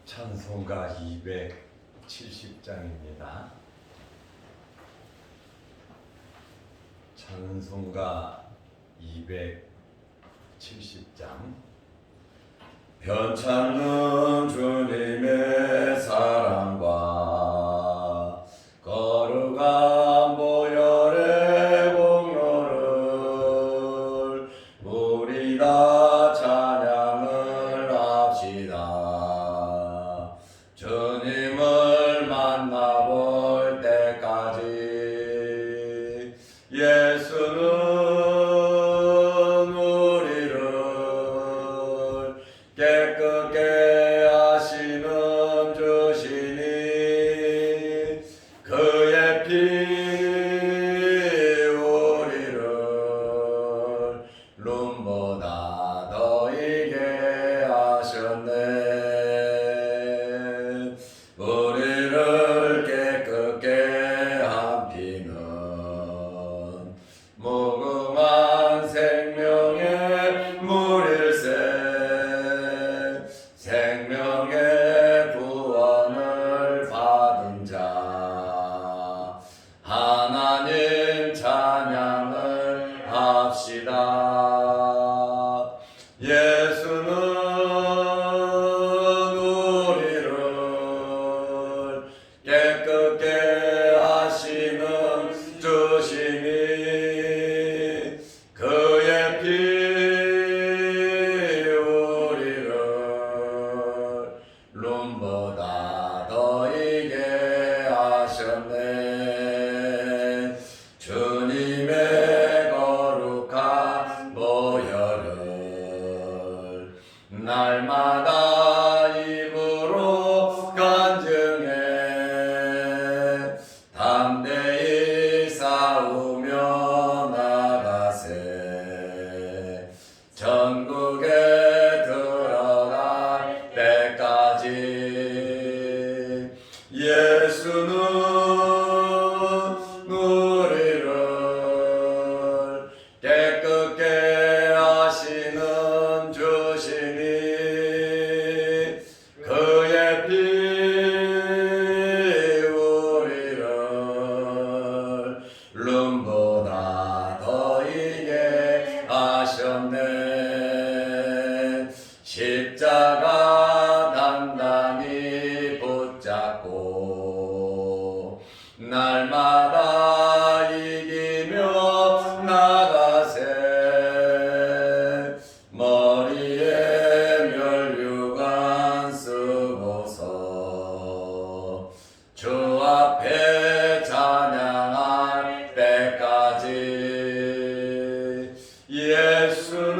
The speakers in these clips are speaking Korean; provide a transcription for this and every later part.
찬송가 270장입니다. 찬송가 270장. 변찮는 주님의 사랑과 거룩한 보혈의 공로를 우리 다 찬양을 합시다. 주님을 만나볼 때까지 예수는 우리를 깨끗게 하시는 주시니 그의 피 우리를 눈보다 더 이게 하셨네. 우리를 깨끗게 한 피는 무궁한 생명의 물일세. 생명의 구원을 받은 자 하나님 찬양을 합시다. 예수는 우리를 깨끗게 하시는 주시니 그의 피 우리를 눈보다 더 이게 하셨네. 주님의 거룩한 보혈을 날마다 입으로 간증해 담대히 싸우며 나가세. 전국에 들어갈 때까지 예수는 우리를 깨끗게 하시는 주시니 그의 피 우리를 눈보다 더 이게 하셨네. 십자가 단단히 붙잡고 날마다 이기며 나가세. 머리에 면류관 쓰고서 주 앞에 찬양할 때까지 예수는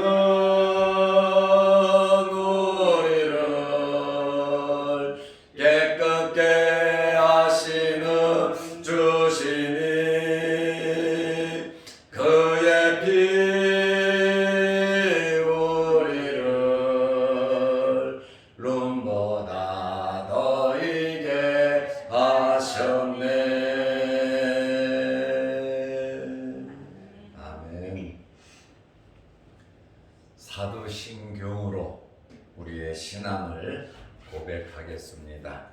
우리를 깨끗게 하시는 주시니 그의 피 우리를 눈보다 더 이게 하셨네. 아멘. 사도신경으로 우리의 신앙을 고백하겠습니다.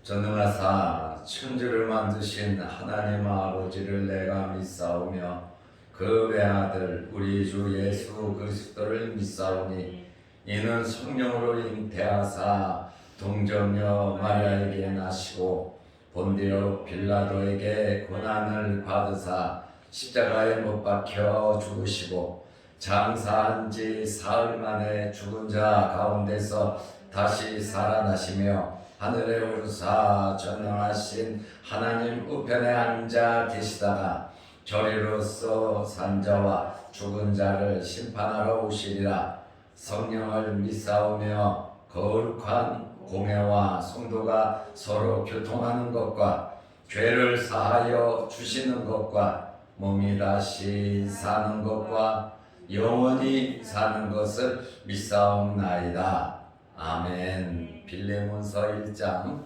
전능하사 천지를 만드신 하나님 아버지를 내가 믿사오며 그 외아들 우리 주 예수 그리스도를 믿사오니 이는 성령으로 잉태하사 동정녀 마리아에게 나시고 본디오 빌라도에게 고난을 받으사 십자가에 못 박혀 죽으시고 장사한 지 사흘 만에 죽은 자 가운데서 다시 살아나시며 하늘에 오르사 전능하신 하나님 우편에 앉아 계시다가 저리로서 산 자와 죽은 자를 심판하러 오시리라. 성령을 믿사오며 거룩한 공회와 성도가 서로 교통하는 것과 죄를 사하여 주시는 것과 몸이 다시 사는 것과 영원히 사는 것을 믿사옵나이다. 아멘. 빌레몬서 1장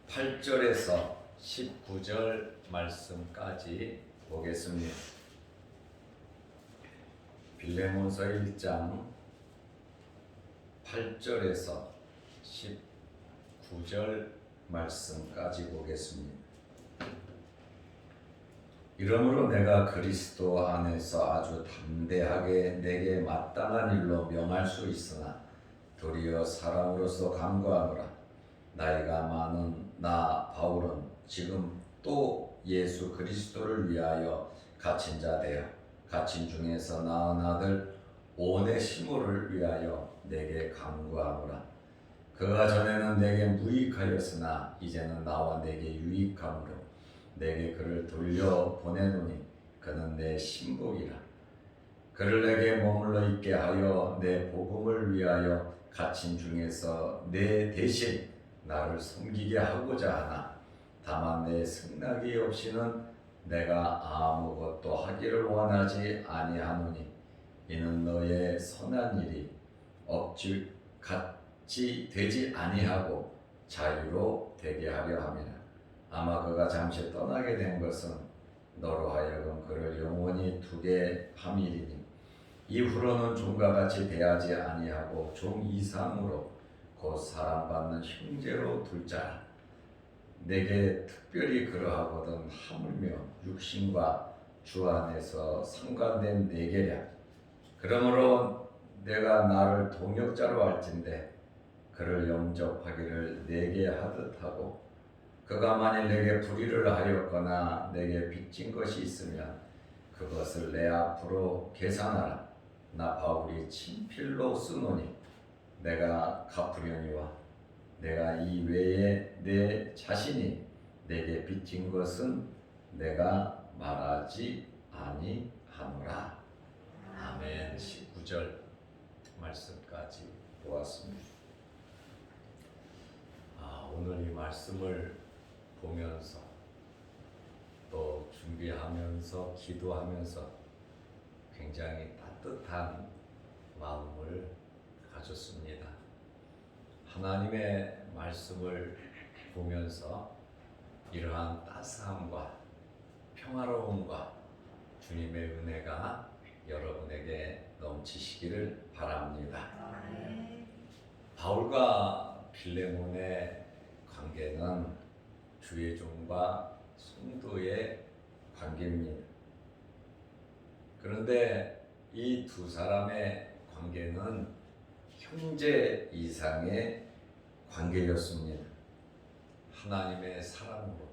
8절에서 19절 말씀까지 보겠습니다. 빌레몬서 1장 8절에서 9절 말씀까지 보겠습니다. 이러므로 내가 그리스도 안에서 아주 담대하게 내게 마땅한 일로 명할 수 있으나 도리어 사람으로서 간구하노라. 나이가 많은 나 바울은 지금 또 예수 그리스도를 위하여 갇힌 자 되어 갇힌 중에서 낳은 아들 오네시모를 위하여 내게 간구하노라. 그가 전에는 내게 무익하였으나 이제는 나와 내게 유익함으로 내게 그를 돌려 보내노니 그는 내 신복이라. 그를 내게 머물러 있게 하여 내 복음을 위하여 갇힌 중에서 내 대신 나를 섬기게 하고자 하나 다만 내 승낙이 없이는 내가 아무것도 하기를 원하지 아니하노니 이는 너의 선한 일이 억지 같이 되지 아니하고 자유로 되게 하려 함이라. 아마 그가 잠시 떠나게 된 것은 너로 하여금 그를 영원히 두게 함이리니 이후로는 종과 같이 대하지 아니하고 종 이상으로 곧 사랑받는 형제로 둘 자라. 내게 특별히 그러하거든 하물며 육신과 주 안에서 상관된 내게랴. 그러므로 내가 나를 동역자로 할진대 그를 영접하기를 내게 하듯 하고 그가 만일 내게 불의를 하였거나 내게 빚진 것이 있으면 그것을 내 앞으로 계산하라. 나 바울이 친필로 쓰노니 내가 갚으려니와 내가 이 외에 내 자신이 내게 빚진 것은 내가 말하지 아니하노라. 아멘. 19절 말씀까지 보았습니다. 오늘 이 말씀을 보면서 또 준비하면서 기도하면서 굉장히 따뜻한 마음을 가졌습니다. 하나님의 말씀을 보면서 이러한 따스함과 평화로움과 주님의 은혜가 여러분에게 넘치시기를 바랍니다. 바울과 빌레몬의 관계는 주의 종과 성도의 관계입니다. 그런데 이 두 사람의 관계는 형제 이상의 관계였습니다. 하나님의 사랑으로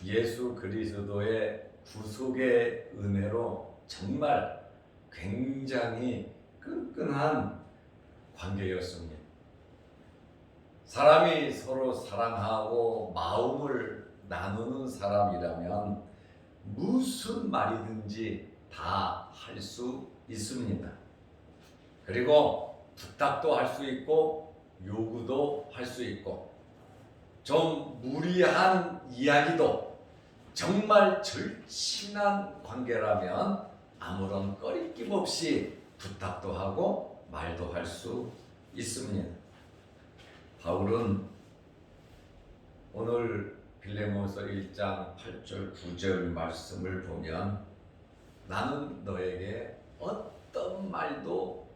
예수 그리스도의 구속의 은혜로 정말 굉장히 끈끈한 관계였습니다. 사람이 서로 사랑하고 마음을 나누는 사람이라면 무슨 말이든지 다 할 수 있습니다. 그리고 부탁도 할 수 있고 요구도 할 수 있고 좀 무리한 이야기도 정말 절친한 관계라면 아무런 꺼리낌 없이 부탁도 하고 말도 할 수 있습니다. 바울은 오늘 빌레몬서 1장 8절 9절 말씀을 보면 나는 너에게 어떤 말도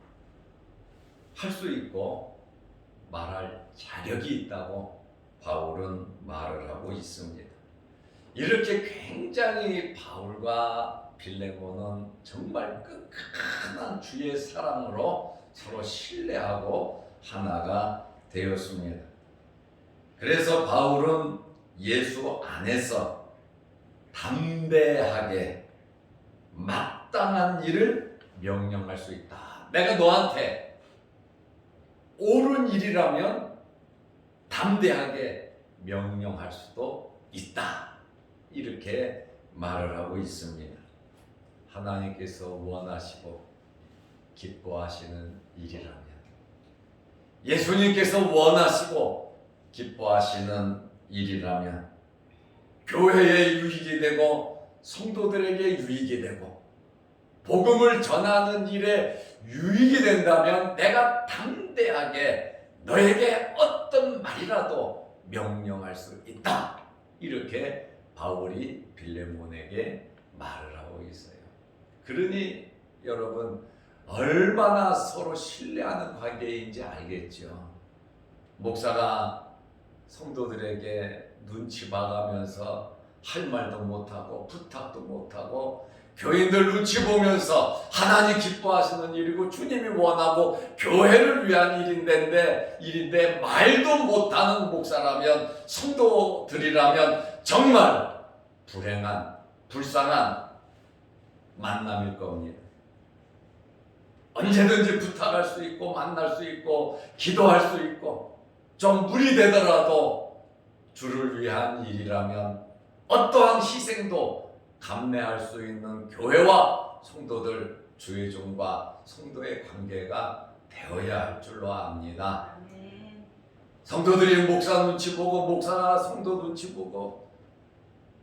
할 수 있고 말할 자격이 있다고 바울은 말을 하고 있습니다. 이렇게 굉장히 바울과 빌레몬은 정말 끈끈한 주의 사랑으로 서로 신뢰하고 하나가 되었습니다. 그래서 바울은 예수 안에서 담대하게 마땅한 일을 명령할 수 있다. 내가 너한테 옳은 일이라면 담대하게 명령할 수도 있다. 이렇게 말을 하고 있습니다. 하나님께서 원하시고 기뻐하시는 일이라면, 예수님께서 원하시고 기뻐하시는 일이라면 교회에 유익이 되고 성도들에게 유익이 되고 복음을 전하는 일에 유익이 된다면 내가 담대하게 너에게 어떤 말이라도 명령할 수 있다. 이렇게 바울이 빌레몬에게 말을 하고 있어요. 그러니 여러분 얼마나 서로 신뢰하는 관계인지 알겠죠. 목사가 성도들에게 눈치 봐가면서 할 말도 못하고 부탁도 못하고 교인들 눈치 보면서 하나님 기뻐하시는 일이고 주님이 원하고 교회를 위한 일인데 말도 못하는 목사라면, 성도들이라면 정말 불행한, 불쌍한 만남일 겁니다. 언제든지 부탁할 수 있고 만날 수 있고 기도할 수 있고, 좀 무리 되더라도 주를 위한 일이라면 어떠한 희생도 감내할 수 있는 교회와 성도들, 주의 종과 성도의 관계가 되어야 할 줄로 압니다. 성도들이 목사 눈치 보고 목사가 성도 눈치 보고,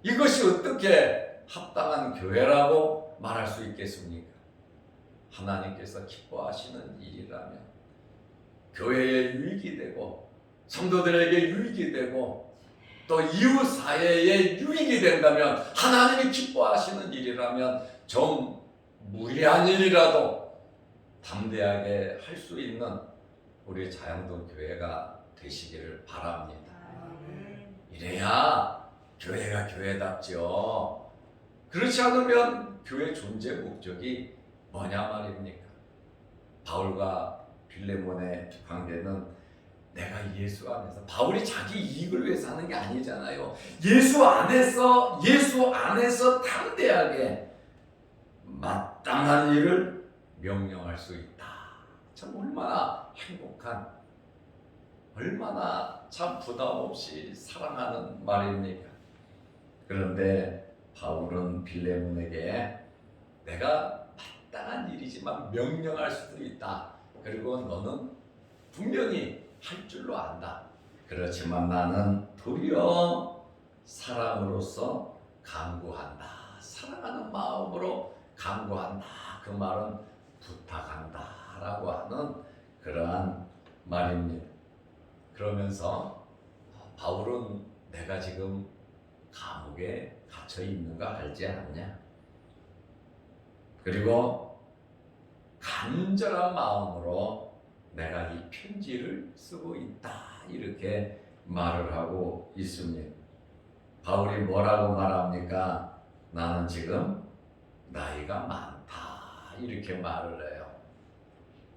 이것이 어떻게 합당한 교회라고 말할 수 있겠습니까? 하나님께서 기뻐하시는 일이라면 교회에 유익이 되고 성도들에게 유익이 되고 또 이웃 사회에 유익이 된다면, 하나님이 기뻐하시는 일이라면 좀 무리한 일이라도 담대하게 할 수 있는 우리 자양동 교회가 되시기를 바랍니다. 이래야 교회가 교회답죠. 그렇지 않으면 교회 존재 목적이 뭐냐 말입니까? 바울과 빌레몬의 관계는 내가 예수 안에서, 바울이 자기 이익을 위해서 하는 게 아니잖아요. 예수 안에서 담대하게 마땅한 일을 명령할 수 있다. 참 얼마나 행복한, 얼마나 참 부담 없이 사랑하는 말입니까? 그런데 바울은 빌레몬에게 내가 마땅한 일이지만 명령할 수도 있다. 그리고 너는 분명히 할 줄로 안다. 그렇지만 나는 도리어 사랑으로서 강구한다. 사랑하는 마음으로 강구한다. 그 말은 부탁한다 라고 하는 그러한 말입니다. 그러면서 바울은 내가 지금 감옥에 갇혀 있는 거 알지 않냐? 그리고 간절한 마음으로 내가 이 편지를 쓰고 있다. 이렇게 말을 하고 있습니다. 바울이 뭐라고 말합니까? 나는 지금 나이가 많다. 이렇게 말을 해요.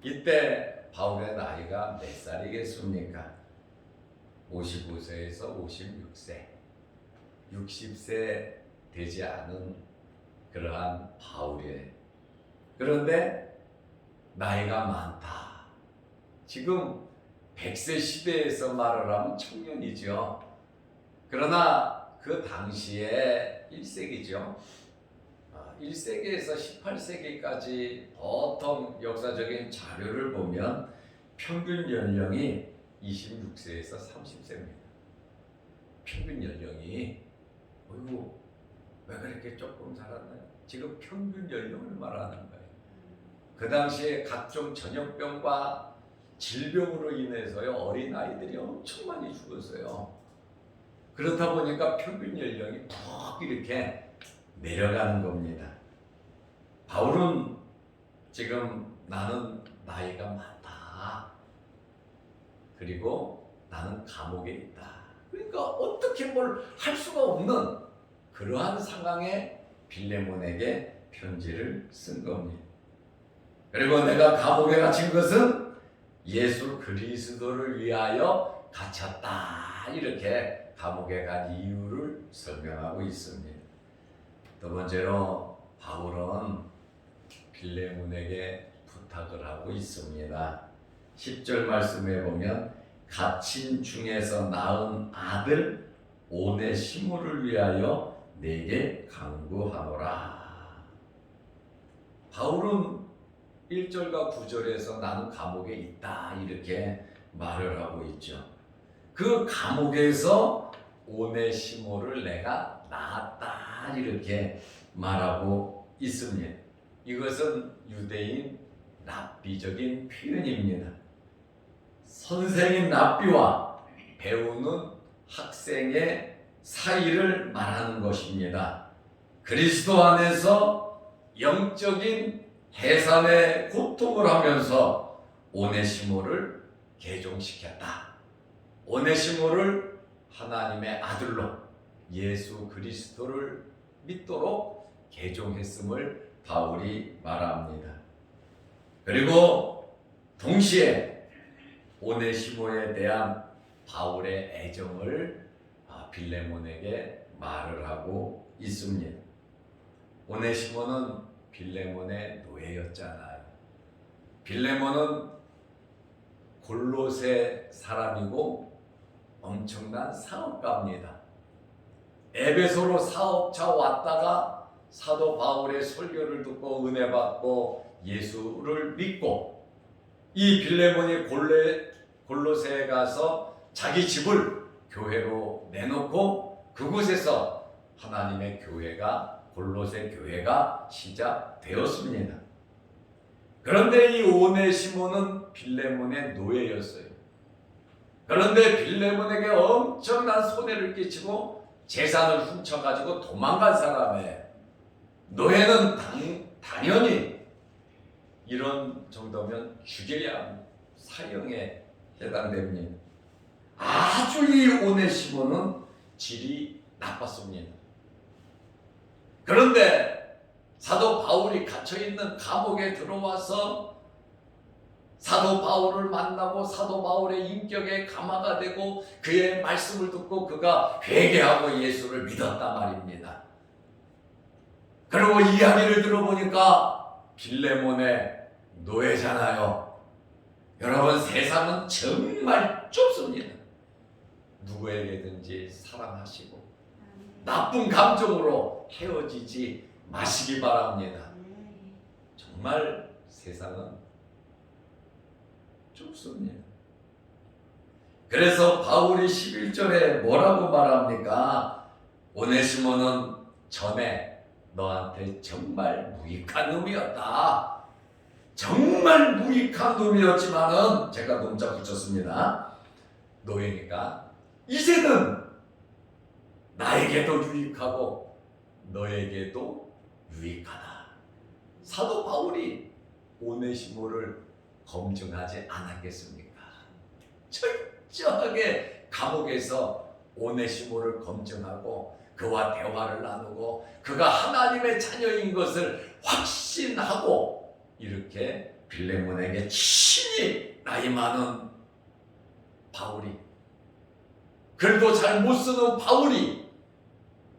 이때 바울의 나이가 몇 살이겠습니까? 55세에서 56세, 60세 되지 않은 그러한 바울이에요. 그런데 나이가 많다. 지금 100세 시대에서 말을 하면 청년이죠. 그러나 그 당시에 1세기죠. 1세기에서 18세기까지 보통 역사적인 자료를 보면 평균 연령이 26세에서 30세입니다. 평균 연령이 어이구 왜 그렇게 조금 살았나요? 지금 평균 연령을 말하는 거예요. 그 당시에 각종 전염병과 질병으로 인해서요, 어린 아이들이 엄청 많이 죽었어요. 그렇다 보니까 평균 연령이 푹 이렇게 내려가는 겁니다. 바울은 지금 나는 나이가 많다. 그리고 나는 감옥에 있다. 그러니까 어떻게 뭘 할 수가 없는 그러한 상황에 빌레몬에게 편지를 쓴 겁니다. 그리고 내가 감옥에 갇힌 것은 예수 그리스도를 위하여 갇혔다. 이렇게 감옥에 간 이유를 설명하고 있습니다. 두 번째로 바울은 빌레몬에게 부탁을 하고 있습니다. 10절 말씀에 보면 갇힌 중에서 낳은 아들 오네시모를 위하여 내게 간구하노라. 바울은 1절과 9절에서 나는 감옥에 있다 이렇게 말을 하고 있죠. 그 감옥에서 오네시모를 내가 낳았다 이렇게 말하고 있습니다. 이것은 유대인 랍비적인 표현입니다. 선생인 랍비와 배우는 학생의 사이를 말하는 것입니다. 그리스도 안에서 영적인 해산의 고통을 하면서 오네시모를 개종시켰다. 오네시모를 하나님의 아들로 예수 그리스도를 믿도록 개종했음을 바울이 말합니다. 그리고 동시에 오네시모에 대한 바울의 애정을 빌레몬에게 말을 하고 있습니다. 오네시모는 빌레몬의 노예였잖아요. 빌레몬은 골로새 사람이고 엄청난 사업가입니다. 에베소로 사업차 왔다가 사도 바울의 설교를 듣고 은혜 받고 예수를 믿고, 이 빌레몬이 골로새에 가서 자기 집을 교회로 내놓고 그곳에서 하나님의 교회가, 골로새 교회가 시작되었습니다. 그런데 이 오네시모는 빌레몬의 노예였어요. 그런데 빌레몬에게 엄청난 손해를 끼치고 재산을 훔쳐가지고 도망간 사람이에요. 노예는 당연히 이런 정도면 죽여야 합니다. 사형에 해당됩니다. 아주 이 오네시모는 질이 나빴습니다. 그런데 사도 바울이 갇혀있는 감옥에 들어와서 사도 바울을 만나고 사도 바울의 인격에 감화가 되고 그의 말씀을 듣고 그가 회개하고 예수를 믿었단 말입니다. 그리고 이야기를 들어보니까 빌레몬의 노예잖아요. 여러분, 세상은 정말 좁습니다. 누구에게든지 사랑하시고 나쁜 감정으로 헤어지지 마시기 바랍니다. 정말 세상은 좁습니다. 그래서 바울이 11절에 뭐라고 말합니까? 오네시모는 전에 너한테 정말 무익한 놈이었다. 정말 무익한 놈이었지만은, 제가 문자 붙였습니다. 노예니까 이제는 나에게도 유익하고 너에게도 유익하다. 사도 바울이 오네시모를 검증하지 않았겠습니까? 철저하게 감옥에서 오네시모를 검증하고 그와 대화를 나누고 그가 하나님의 자녀인 것을 확신하고 이렇게 빌레몬에게 친히 나이 많은 바울이, 글도 잘 못 쓰는 바울이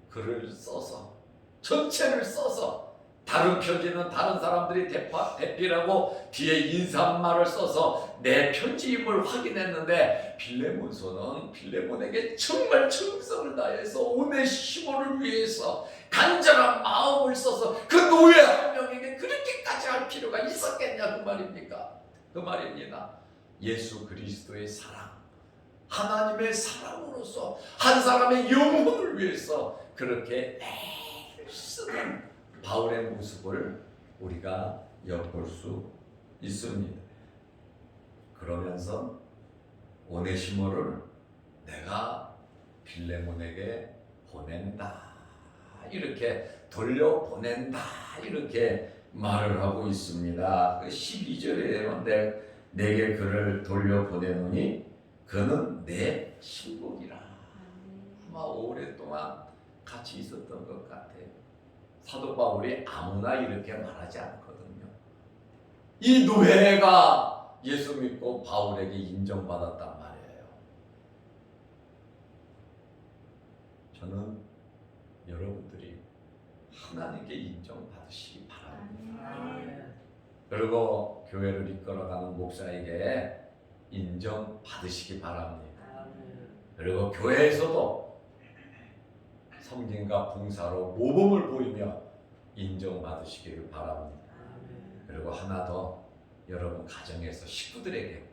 글을 써서, 전체를 써서, 다른 편지는 다른 사람들이 대필하고 뒤에 인사말을 써서 내 편지임을 확인했는데, 빌레몬서는 빌레몬에게 정말 정성을 다해서 오네시모를 위해서 간절한 마음을 써서 그 노예 한 명에게 그렇게까지 할 필요가 있었겠냐, 그 말입니까? 그 말입니다. 예수 그리스도의 사랑, 하나님의 사랑으로서 한 사람의 영혼을 위해서 그렇게 애를 쓰는 바울의 모습을 우리가 엿볼 수 있습니다. 그러면서 오네시모를 내가 빌레몬에게 보낸다, 이렇게 돌려보낸다, 이렇게 말을 하고 있습니다. 12절에요. 내게 그를 돌려보내노니 그는 내 친구이라. 아마 오랫동안 같이 있었던 것 같아요. 사도 바울이 아무나 이렇게 말하지 않거든요. 이 노예가 예수 믿고 바울에게 인정받았단 말이에요. 저는 여러분들이 하나님께 인정받으시기 바랍니다. 그리고 교회를 이끌어가는 목사에게 인정받으시기 바랍니다. 그리고 교회에서도 섬김과 봉사로 모범을 보이며 인정받으시기를 바랍니다. 그리고 하나 더, 여러분 가정에서 식구들에게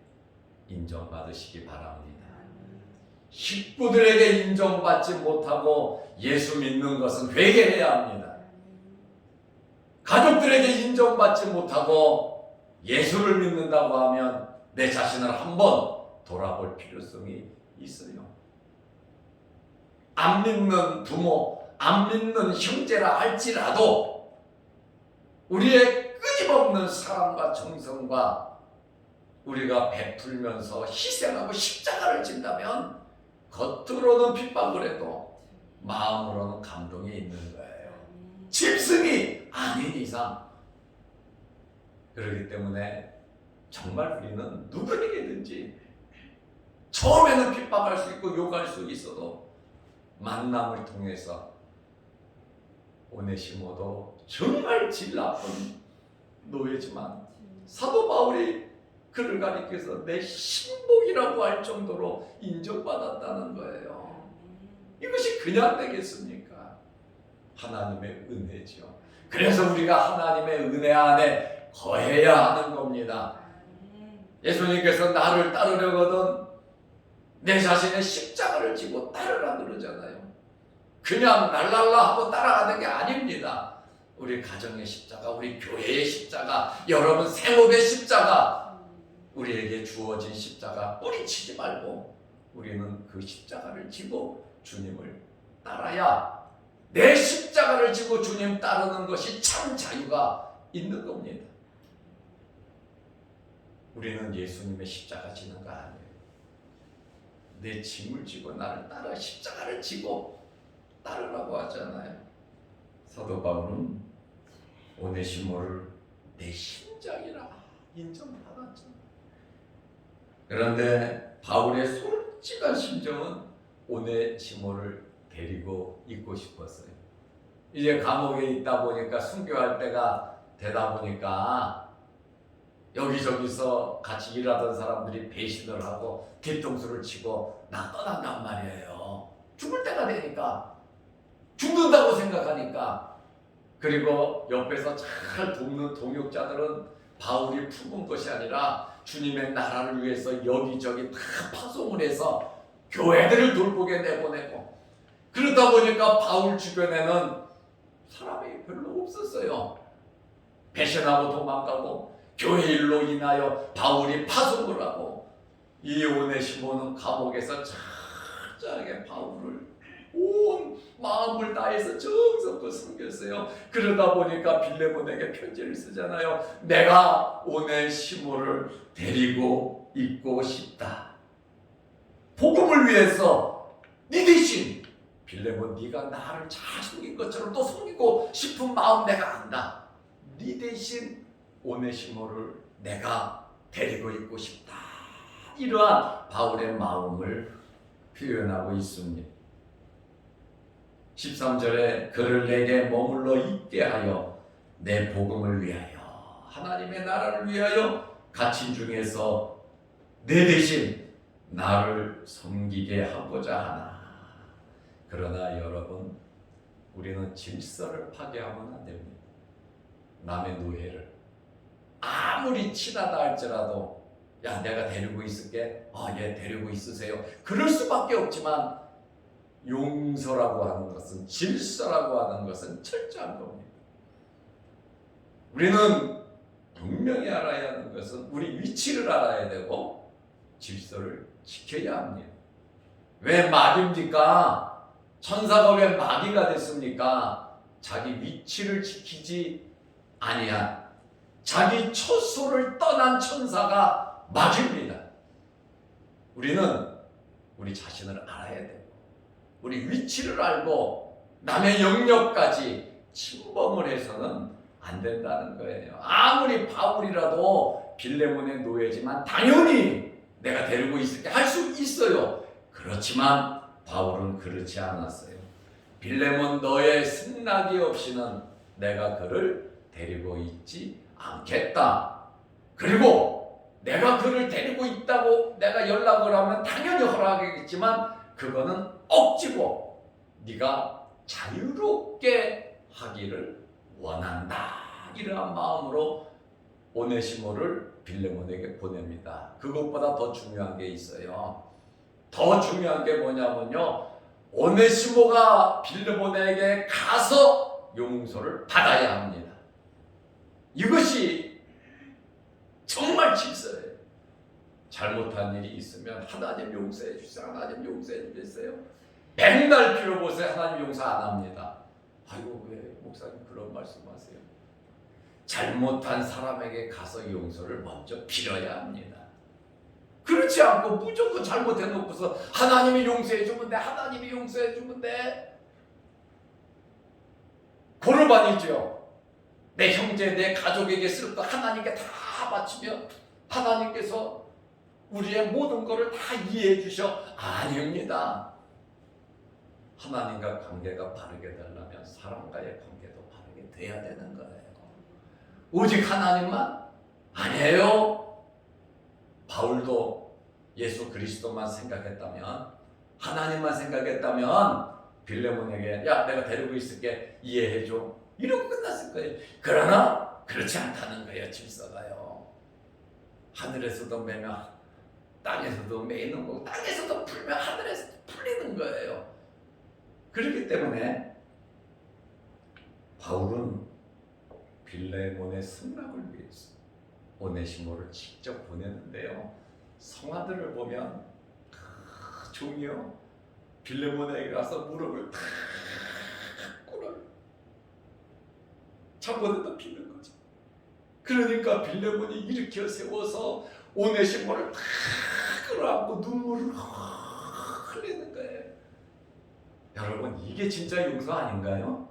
인정받으시기 바랍니다. 식구들에게 인정받지 못하고 예수 믿는 것은 회개해야 합니다. 가족들에게 인정받지 못하고 예수를 믿는다고 하면 내 자신을 한번 돌아볼 필요성이 있어요. 안 믿는 부모, 안 믿는 형제라 할지라도 우리의 끊임없는 사랑과 정성과 우리가 베풀면서 희생하고 십자가를 진다면 겉으로는 핍박을 해도 마음으로는 감동이 있는 거예요. 짐승이 아닌 이상. 그렇기 때문에 정말 우리는 누구에게든지 처음에는 핍박할 수 있고 욕할 수 있어도 만남을 통해서 오네시모도 정말 질 나쁜 노예지만 사도 바울이 그를 가리켜서 내 신복이라고 할 정도로 인정받았다는 거예요. 이것이 그냥 되겠습니까? 하나님의 은혜죠. 그래서 우리가 하나님의 은혜 안에 거해야 하는 겁니다. 예수님께서 나를 따르려거든 내 자신의 십자가를 지고 따르라 그러잖아요. 그냥 날랄라 하고 따라가는 게 아닙니다. 우리 가정의 십자가, 우리 교회의 십자가, 여러분 생업의 십자가, 우리에게 주어진 십자가 뿌리치지 말고 우리는 그 십자가를 지고 주님을 따라야 내 십자가를 지고 주님 따르는 것이 참 자유가 있는 겁니다. 우리는 예수님의 십자가 지는 거 아니에요. 내 짐을 지고 나를 따라 십자가를 지고 따르라고 하잖아요. 사도 바울은 오네시모를 내 심장이라 인정받았죠. 그런데 바울의 솔직한 심정은 오네시모를 데리고 있고 싶었어요. 이제 감옥에 있다 보니까 순교할 때가 되다 보니까 여기저기서 같이 일하던 사람들이 배신을 하고 뒤통수를 치고 나 떠난단 말이에요. 죽을 때가 되니까, 죽는다고 생각하니까. 그리고 옆에서 잘 돕는 동역자들은 바울이 품은 것이 아니라 주님의 나라를 위해서 여기저기 다 파송을 해서 교회들을 돌보게 내보내고, 그러다 보니까 바울 주변에는 사람이 별로 없었어요. 배신하고 도망가고 교회 일로 인하여 바울이 파송을 하고, 이 오네시모는 감옥에서 철저하게 바울을 온 마음을 다해서 정성껏 섬겼어요. 그러다 보니까 빌레몬에게 편지를 쓰잖아요. 내가 오네시모를 데리고 있고 싶다. 복음을 위해서 네 대신 빌레몬, 네가 나를 잘 섬긴 것처럼 또 섬기고 싶은 마음 내가 안다. 네 대신 오네시모를 내가 데리고 있고 싶다. 이러한 바울의 마음을 표현하고 있습니다. 13절에 그를 내게 머물러 있게 하여 내 복음을 위하여, 하나님의 나라를 위하여 갇힌 중에서 내 대신 나를 섬기게 하고자 하나. 그러나 여러분, 우리는 질서를 파괴하면 안 됩니다. 남의 노예를 아무리 친하다 할지라도 야, 내가 데리고 있을게. 얘 데리고 있으세요. 그럴 수밖에 없지만 용서라고 하는 것은, 질서라고 하는 것은 철저한 겁니다. 우리는 분명히 알아야 하는 것은 우리 위치를 알아야 되고 질서를 지켜야 합니다. 왜 마귀입니까? 천사가 왜 마귀가 됐습니까? 자기 위치를 지키지 아니한, 자기 처소를 떠난 천사가 마귀입니다. 우리는 우리 자신을 알아야 되고 우리 위치를 알고 남의 영역까지 침범을 해서는 안 된다는 거예요. 아무리 바울이라도 빌레몬의 노예지만 당연히 내가 데리고 있을게 할 수 있어요. 그렇지만 바울은 그렇지 않았어요. 빌레몬 너의 승낙이 없이는 내가 그를 데리고 있지 않겠다. 그리고 내가 그를 데리고 있다고 내가 연락을 하면 당연히 허락하겠지만 그거는 억지고 네가 자유롭게 하기를 원한다. 이러한 마음으로 오네시모를 빌레몬에게 보냅니다. 그것보다 더 중요한 게 있어요. 더 중요한 게 뭐냐면요, 오네시모가 빌레몬에게 가서 용서를 받아야 합니다. 이것이 정말 질서예요. 잘못한 일이 있으면 하나님 용서해 주세요. 하나님 용서해 주겠어요? 맨날 빌어보세요. 하나님 용서 안 합니다. 아이고, 왜 목사님 그런 말씀하세요? 잘못한 사람에게 가서 용서를 먼저 빌어야 합니다. 그렇지 않고 무조건 잘못해놓고서 하나님이 용서해주면 돼, 하나님이 용서해주면 돼. 고르반이죠. 내 형제, 내 가족에게 쓸 거 하나님께 다 바치면 하나님께서 우리의 모든 것을 다 이해해 주셔. 아닙니다. 하나님과 관계가 바르게 되려면 사람과의 관계도 바르게 돼야 되는 거예요. 오직 하나님만? 아니에요. 바울도 예수 그리스도만 생각했다면, 하나님만 생각했다면 빌레몬에게 야, 내가 데리고 있을게, 이해해줘, 이러고 끝났을 거예요. 그러나 그렇지 않다는 거예요. 질서가요. 하늘에서도 매면 땅에서도 매이는 거고, 땅에서도 풀면 하늘에서도 풀리는 거예요. 그렇기 때문에 바울은 빌레몬의 승락을 위해서 오네시모를 직접 보내는데요. 성화들을 보면 종이요, 빌레몬에게 가서 무릎을 탁 꿇어요. 잠못에다 비는 거죠. 그러니까 빌레몬이 일으켜 세워서 오네시모를 탁 끌어안고 눈물을 흘리는 거예요. 여러분, 이게 진짜 용서 아닌가요?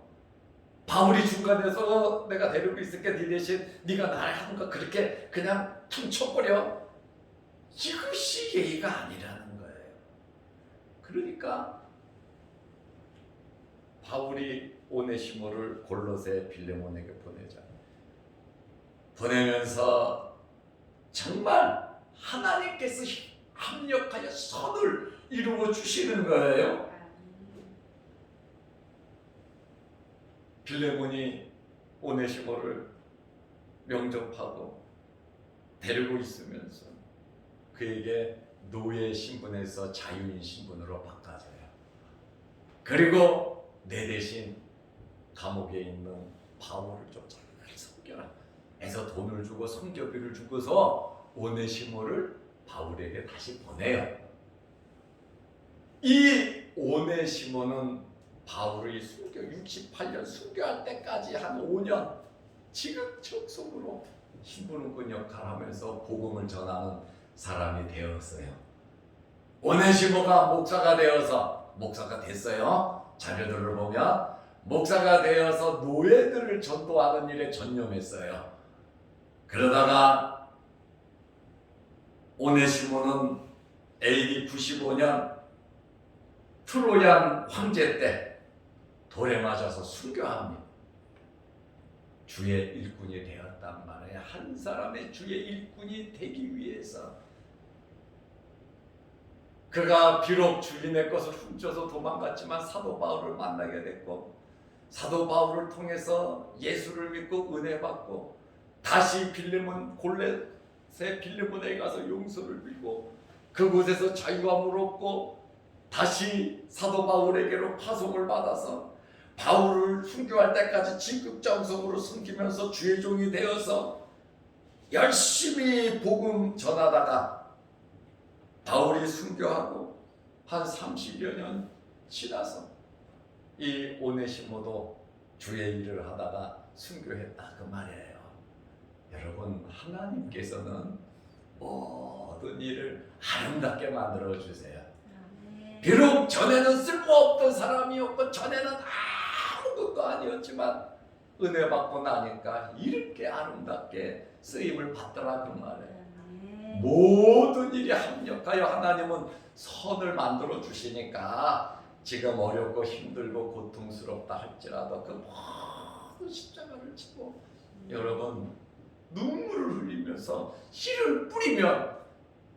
바울이 중간에서 내가 데리고 있을게, 네 대신 네가 나를 하는 거 그렇게 그냥 퉁쳐버려, 이것이 예의가 아니라는 거예요. 그러니까 바울이 오네시모를 골로새 빌레몬에게 보내면서 정말 하나님께서 합력하여 선을 이루어 주시는 거예요. 빌레몬이 오네시모를 영접하고 데리고 있으면서 그에게 노예 신분에서 자유인 신분으로 바꿔줘요. 그리고 내 대신 감옥에 있는 바울을 좀 잘 섬겨라 해서 돈을 주고 성교비를 주고서 오네시모를 바울에게 다시 보내요. 이 오네시모는 바울이 순교 68년 순교할 때까지 한 5년 지극정성으로 신부름꾼 역할하면서 복음을 전하는 사람이 되었어요. 오네시모가 목사가 되어서, 목사가 됐어요. 자료들을 보면 목사가 되어서 노예들을 전도하는 일에 전념했어요. 그러다가 오네시모는 AD 95년 트로얀 황제 때 돌에 맞아서 순교합니다. 주의 일꾼이 되었단 말이에요. 한 사람의 주의 일꾼이 되기 위해서 그가 비록 주인의 것을 훔쳐서 도망갔지만 사도 바울을 만나게 됐고, 사도 바울을 통해서 예수를 믿고 은혜 받고 다시 빌레몬 골레새 빌레몬에 가서 용서를 빌고 그곳에서 자유함을 얻고 다시 사도 바울에게로 파송을 받아서 바울을 순교할 때까지 지극정성으로 섬기면서 주의 종이 되어서 열심히 복음 전하다가 바울이 순교하고 한 30여 년 지나서 이 오네시모도 주의 일을 하다가 순교했다, 그 말이에요. 여러분, 하나님께서는 모든 일을 아름답게 만들어 주세요. 비록 전에는 쓸모없던 사람이었고 전에는 아무것도 아니었지만 은혜 받고 나니까 이렇게 아름답게 쓰임을 받더라, 그 말이에요. 모든 일이 합력하여 하나님은 선을 만들어 주시니까 지금 어렵고 힘들고 고통스럽다 할지라도 그 모든 십자가를 지고 여러분 눈물을 흘리면서 씨를 뿌리면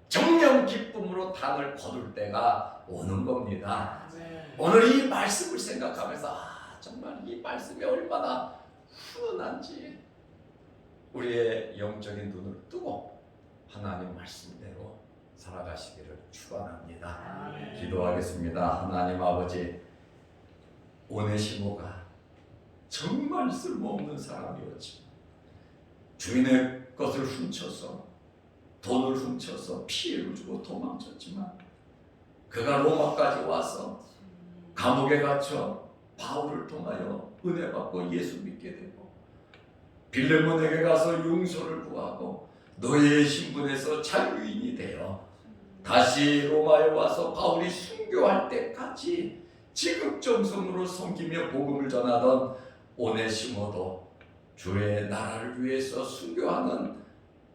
정령 기쁨으로 단을 거둘 때가 오는 겁니다. 오늘 이 말씀을 생각하면서 정말 이 말씀이 얼마나 훈훈한지 우리의 영적인 눈을 뜨고 하나님 말씀대로 살아가시기를 축원합니다. 기도하겠습니다. 하나님 아버지, 오네시모가 정말 쓸모없는 사람이었지, 주인의 것을 훔쳐서 돈을 훔쳐서 피해를 주고 도망쳤지만 그가 로마까지 와서 감옥에 갇혀 바울을 통하여 은혜 받고 예수 믿게 되고 빌레몬에게 가서 용서를 구하고 노예의 신분에서 자유인이 되어 다시 로마에 와서 바울이 순교할 때까지 지극정성으로 섬기며 복음을 전하던 오네시모도 주의 나라를 위해서 순교하는,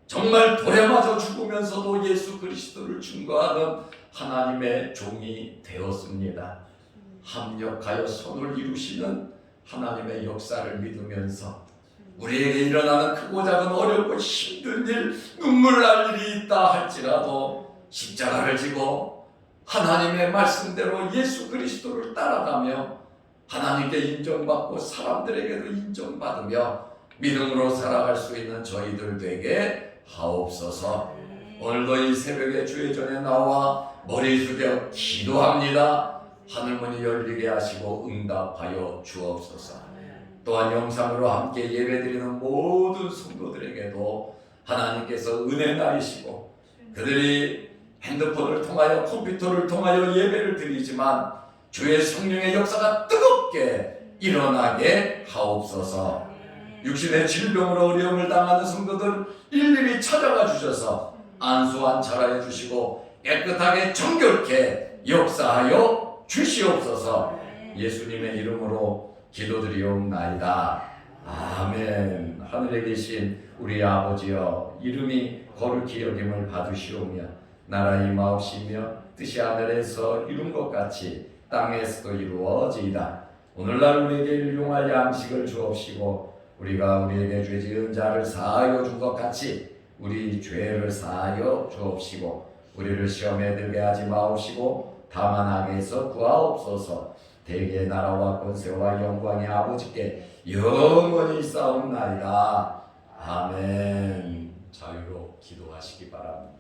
정말 돌에 맞아 죽으면서도 예수 그리스도를 증거하는 하나님의 종이 되었습니다. 합력하여 선을 이루시는 하나님의 역사를 믿으면서 우리에게 일어나는 크고 작은 어렵고 힘든 일, 눈물 날 일이 있다 할지라도 십자가를 지고 하나님의 말씀대로 예수 그리스도를 따라가며 하나님께 인정받고 사람들에게도 인정받으며 믿음으로 살아갈 수 있는 저희들 되게 하옵소서. 오늘도 이 새벽에 주의 전에 나와 머리 숙여 기도합니다. 하늘문이 열리게 하시고 응답하여 주옵소서. 또한 영상으로 함께 예배드리는 모든 성도들에게도 하나님께서 은혜 나이시고, 그들이 핸드폰을 통하여 컴퓨터를 통하여 예배를 드리지만 주의 성령의 역사가 뜨겁게 일어나게 하옵소서. 육신의 질병으로 어려움을 당하는 성도들 일일이 찾아가 주셔서 안수한 잘하여 주시고 깨끗하게 정결케 역사하여 주시옵소서. 예수님의 이름으로 기도드리옵나이다. 아멘. 하늘에 계신 우리 아버지여, 이름이 거룩히 여김을 받으시오며 나라 임하옵시며 뜻이 하늘에서 이룬 것 같이 땅에서도 이루어지이다. 오늘날 우리에게 일용할 양식을 주옵시고 우리가 우리에게 죄 지은 자를 사하여 준 것 같이 우리 죄를 사하여 주옵시고 우리를 시험에 들게 하지 마옵시고 다만 악에서 구하옵소서. 대개의 나라와 권세와 영광이 아버지께 영원히 있사옵나이다. 아멘. 자유로 기도하시기 바랍니다.